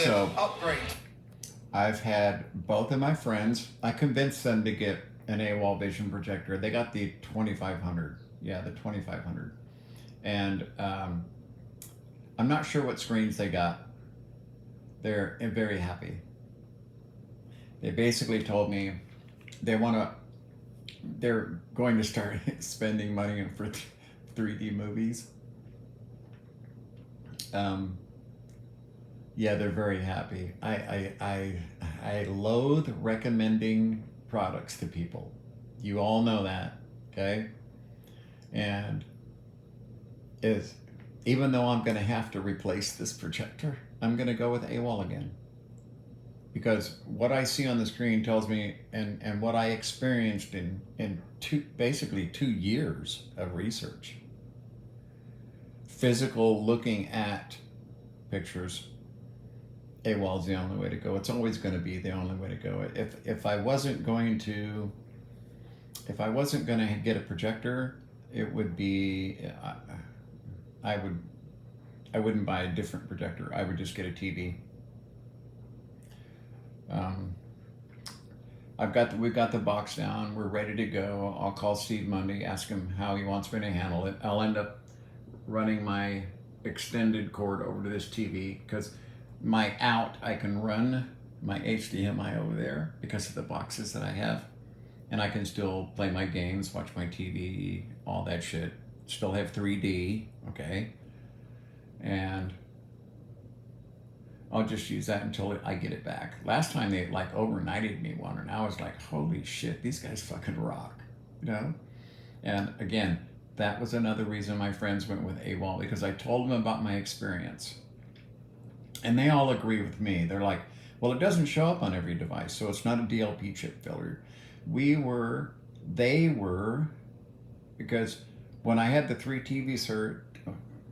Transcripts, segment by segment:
the So upgrade. I've had both of my friends. I convinced them to get an AWOL Vision projector. They got the 2500. Yeah, the 2500. And I'm not sure what screens they got. They're very happy. They basically told me they want to. They're going to start spending money for 3D movies. Um, yeah, they're very happy. I loathe recommending products to people. You all know that, okay? And is even though I'm going to have to replace this projector, I'm going to go with AWOL again because what I see on the screen tells me, and what I experienced in basically 2 years of research, physical looking at pictures, AWOL is the only way to go. It's always going to be the only way to go. If I wasn't going to get a projector, it would be I would I wouldn't buy a different projector. I would just get a TV. Um, we've got the box down. We're ready to go. I'll call Steve Monday, ask him how he wants me to handle it. I'll end up running my extended cord over to this TV because my out I can run my HDMI over there because of the boxes that I have, and I can still play my games, watch my TV, all that shit. Still have 3D, okay, and I'll just use that until I get it back. Last time they like overnighted me one, and I was like, holy shit, these guys fucking rock, you know? And again, that was another reason my friends went with AWOL because I told them about my experience. And they all agree with me. They're like, well, it doesn't show up on every device, so it's not a DLP chip failure. They were, because when I had the three TVs here,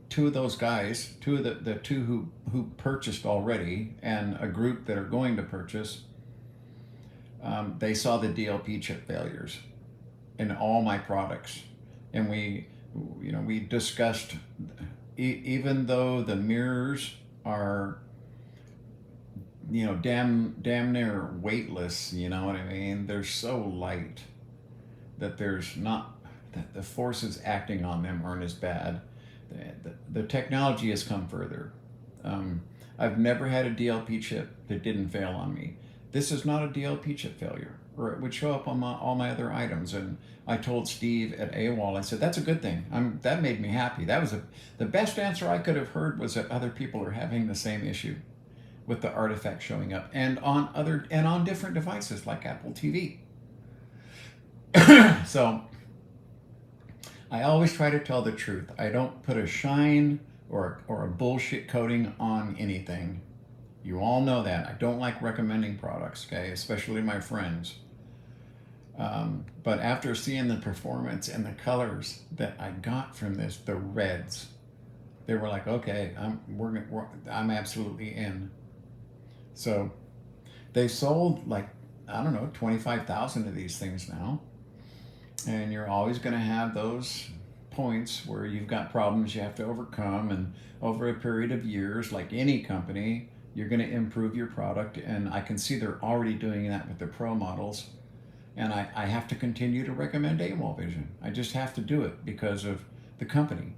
two of those guys, the two who purchased already, and a group that are going to purchase, they saw the DLP chip failures in all my products, and we discussed, even though the mirrors are damn near weightless, you know what I mean? They're so light that there's not that the forces acting on them aren't as bad. The technology has come further. I've never had a DLP chip that didn't fail on me. This is not a DLP chip failure, or it would show up on all my other items. And I told Steve at AWOL, I said, that's a good thing. That made me happy. That was the best answer I could have heard was that other people are having the same issue with the artifact showing up, and on different devices like Apple TV. So I always try to tell the truth. I don't put a shine or a bullshit coating on anything. You all know that. I don't like recommending products, okay, especially my friends. But after seeing the performance and the colors that I got from this, the reds, they were like, okay, I'm absolutely in. So they sold like, I don't know, 25,000 of these things now. And you're always going to have those points where you've got problems you have to overcome. And over a period of years, like any company, you're going to improve your product. And I can see they're already doing that with the Pro models. And I have to continue to recommend AWOL Vision. I just have to do it because of the company.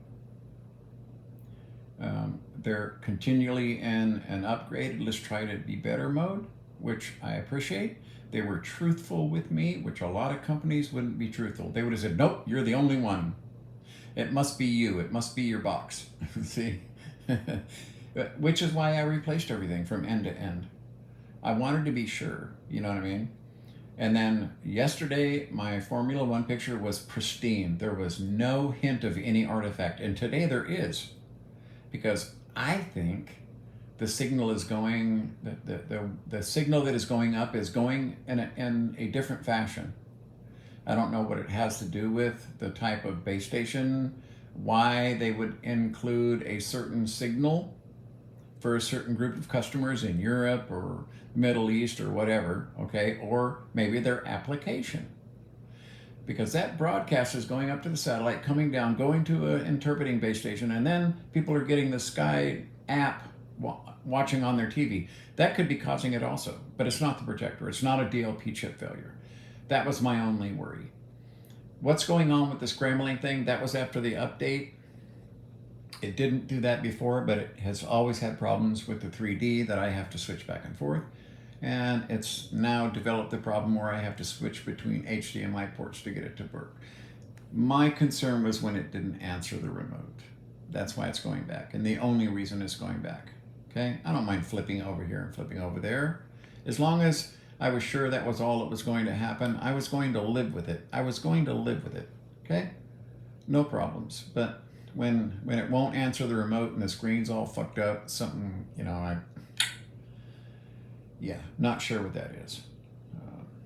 They're continually in an upgraded, let's try to be better mode, which I appreciate. They were truthful with me, which a lot of companies wouldn't be truthful. They would have said, nope, you're the only one. It must be you. It must be your box. See? Which is why I replaced everything from end to end. I wanted to be sure, you know what I mean? And then yesterday, my Formula One picture was pristine. There was no hint of any artifact. And today there is. Because I think the signal is going, the signal that is going up is going in a different fashion. I don't know what it has to do with the type of base station, why they would include a certain signal for a certain group of customers in Europe or Middle East or whatever, okay? Or maybe their application. Because that broadcast is going up to the satellite, coming down, going to an interpreting base station, and then people are getting the Sky app watching on their TV. That could be causing it also, but it's not the projector. It's not a DLP chip failure. That was my only worry. What's going on with the scrambling thing? That was after the update. It didn't do that before, but it has always had problems with the 3D that I have to switch back and forth. And it's now developed the problem where I have to switch between HDMI ports to get it to work. My concern was when it didn't answer the remote. That's why it's going back, and the only reason it's going back. Okay, I don't mind flipping over here and flipping over there. As long as I was sure that was all that was going to happen, I was going to live with it. I was going to live with it, okay? No problems. But when it won't answer the remote and the screen's all fucked up, something, yeah, not sure what that is.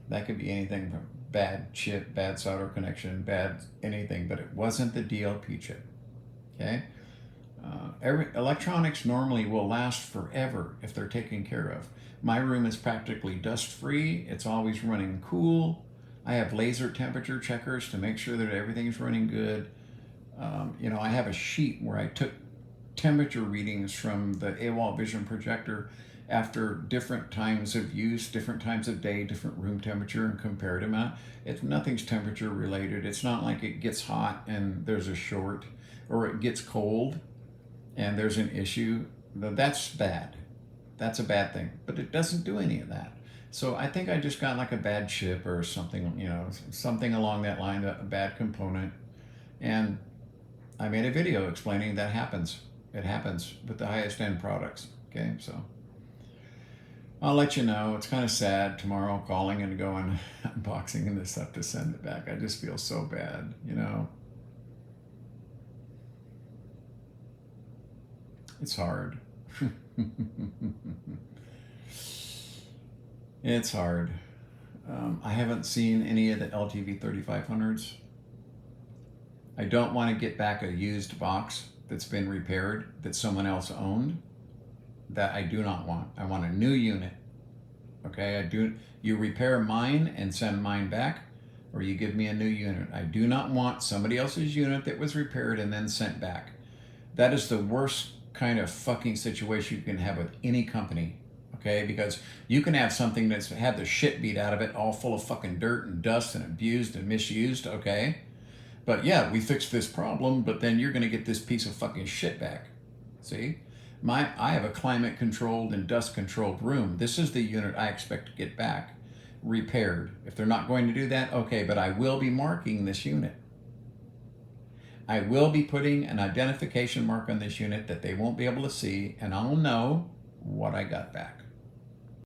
That could be anything from bad chip, bad solder connection, bad anything, but it wasn't the DLP chip, okay? Electronics normally will last forever if they're taken care of. My room is practically dust-free. It's always running cool. I have laser temperature checkers to make sure that everything's running good. I have a sheet where I took temperature readings from the AWOL Vision projector after different times of use, different times of day, different room temperature, and compared them out. Nothing's temperature related. It's not like it gets hot and there's a short, or it gets cold and there's an issue. That's bad. That's a bad thing, but it doesn't do any of that. So I think I just got like a bad chip or something, something along that line, a bad component. And I made a video explaining that happens. It happens with the highest end products. Okay, so I'll let you know. It's kind of sad tomorrow calling and going unboxing this stuff to send it back. I just feel so bad, It's hard. It's hard. I haven't seen any of the LTV 3500s. I don't want to get back a used box that's been repaired that someone else owned. That I do not want. I want a new unit. Okay, you repair mine and send mine back, or you give me a new unit. I do not want somebody else's unit that was repaired and then sent back. That is the worst kind of fucking situation you can have with any company. Okay, because you can have something that's had the shit beat out of it, all full of fucking dirt and dust and abused and misused, okay? But yeah, we fixed this problem, but then you're gonna get this piece of fucking shit back. See? I have a climate controlled and dust controlled room. This is the unit I expect to get back repaired. If they're not going to do that, okay, but I will be marking this unit. I will be putting an identification mark on this unit that they won't be able to see, and I'll know what I got back.